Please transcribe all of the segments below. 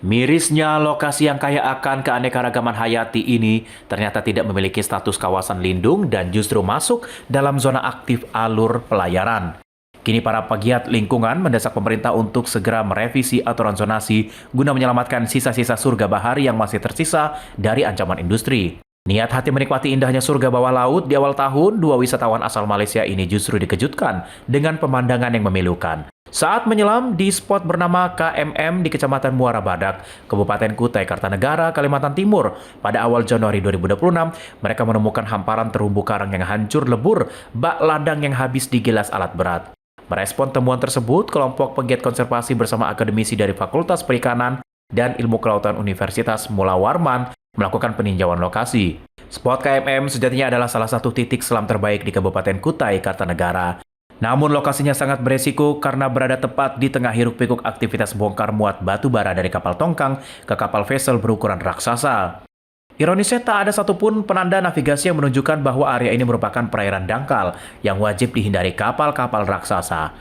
Mirisnya, lokasi yang kaya akan keanekaragaman hayati ini ternyata tidak memiliki status kawasan lindung dan justru masuk dalam zona aktif alur pelayaran. Kini para pegiat lingkungan mendesak pemerintah untuk segera merevisi aturan zonasi guna menyelamatkan sisa-sisa surga bahari yang masih tersisa dari ancaman industri. Niat hati menikmati indahnya surga bawah laut di awal tahun, dua wisatawan asal Malaysia ini justru dikejutkan dengan pemandangan yang memilukan. Saat menyelam di spot bernama KMM di Kecamatan Muara Badak, Kabupaten Kutai Kartanegara, Kalimantan Timur, pada awal Januari 2026, mereka menemukan hamparan terumbu karang yang hancur lebur, bak ladang yang habis digilas alat berat. Merespon temuan tersebut, kelompok pegiat konservasi bersama akademisi dari Fakultas Perikanan dan Ilmu Kelautan Universitas Mula Warman melakukan peninjauan lokasi. Spot KMM sejatinya adalah salah satu titik selam terbaik di Kabupaten Kutai Kartanegara. Namun lokasinya sangat beresiko karena berada tepat di tengah hiruk-pikuk aktivitas bongkar muat batu bara dari kapal tongkang ke kapal vessel berukuran raksasa. Ironisnya tak ada satupun penanda navigasi yang menunjukkan bahwa area ini merupakan perairan dangkal yang wajib dihindari kapal-kapal raksasa.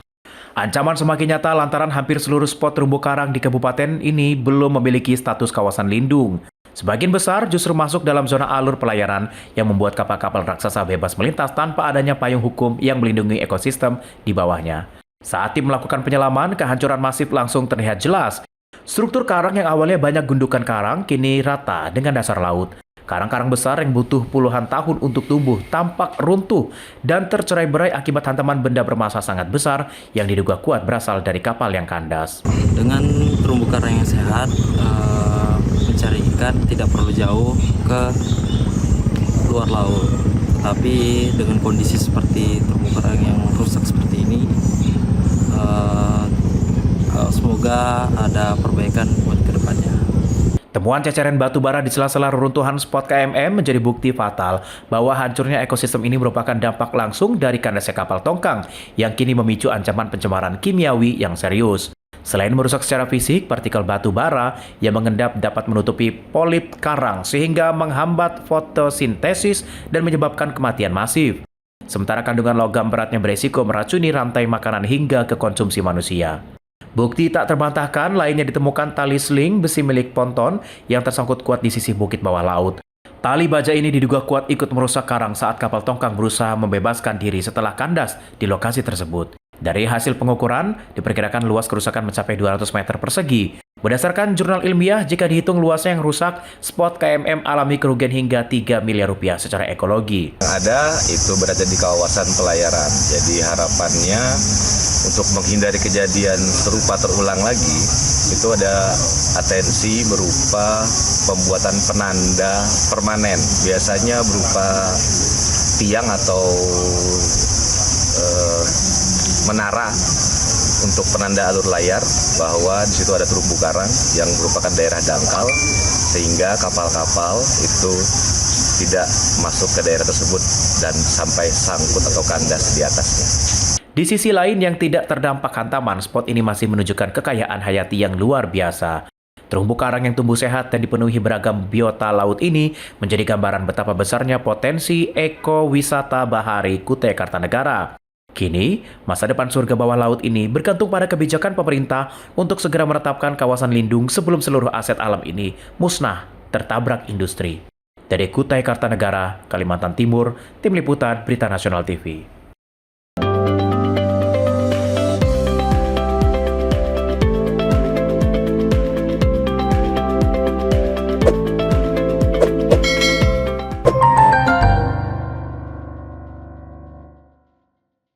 Ancaman semakin nyata lantaran hampir seluruh spot terumbu karang di kabupaten ini belum memiliki status kawasan lindung. Sebagian besar justru masuk dalam zona alur pelayaran yang membuat kapal-kapal raksasa bebas melintas tanpa adanya payung hukum yang melindungi ekosistem di bawahnya. Saat tim melakukan penyelaman, kehancuran masif langsung terlihat jelas. Struktur karang yang awalnya banyak gundukan karang kini rata dengan dasar laut. Karang-karang besar yang butuh puluhan tahun untuk tumbuh tampak runtuh dan tercerai-berai akibat hantaman benda bermassa sangat besar yang diduga kuat berasal dari kapal yang kandas. Dengan terumbu karang yang sehat, mencari ikan tidak perlu jauh ke luar laut. Tapi dengan kondisi seperti terumbu karang yang rusak seperti ini, semoga ada perbaikan buat kedepannya. Temuan ceceran batu bara di sela-sela reruntuhan spot KMM menjadi bukti fatal bahwa hancurnya ekosistem ini merupakan dampak langsung dari kandasnya kapal tongkang yang kini memicu ancaman pencemaran kimiawi yang serius. Selain merusak secara fisik, partikel batu bara yang mengendap dapat menutupi polip karang sehingga menghambat fotosintesis dan menyebabkan kematian masif. Sementara kandungan logam beratnya beresiko meracuni rantai makanan hingga ke konsumsi manusia. Bukti tak terbantahkan lainnya ditemukan tali sling besi milik ponton yang tersangkut kuat di sisi bukit bawah laut. Tali baja ini diduga kuat ikut merusak karang saat kapal tongkang berusaha membebaskan diri setelah kandas di lokasi tersebut. Dari hasil pengukuran, diperkirakan luas kerusakan mencapai 200 meter persegi. Berdasarkan jurnal ilmiah, jika dihitung luasnya yang rusak, spot KMM alami kerugian hingga 3 miliar rupiah secara ekologi. Yang ada itu berada di kawasan pelayaran, jadi harapannya untuk menghindari kejadian serupa terulang lagi, itu ada atensi berupa pembuatan penanda permanen, biasanya berupa tiang atau menara untuk penanda alur layar bahwa di situ ada terumbu karang yang merupakan daerah dangkal sehingga kapal-kapal itu tidak masuk ke daerah tersebut dan sampai sangkut atau kandas di atasnya. Di sisi lain yang tidak terdampak hantaman, spot ini masih menunjukkan kekayaan hayati yang luar biasa. Terumbu karang yang tumbuh sehat dan dipenuhi beragam biota laut ini menjadi gambaran betapa besarnya potensi ekowisata bahari Kutai Kartanegara. Kini, masa depan surga bawah laut ini bergantung pada kebijakan pemerintah untuk segera menetapkan kawasan lindung sebelum seluruh aset alam ini musnah tertabrak industri. Dari Kutai Kartanegara, Kalimantan Timur, Tim Liputan Berita Nasional TV.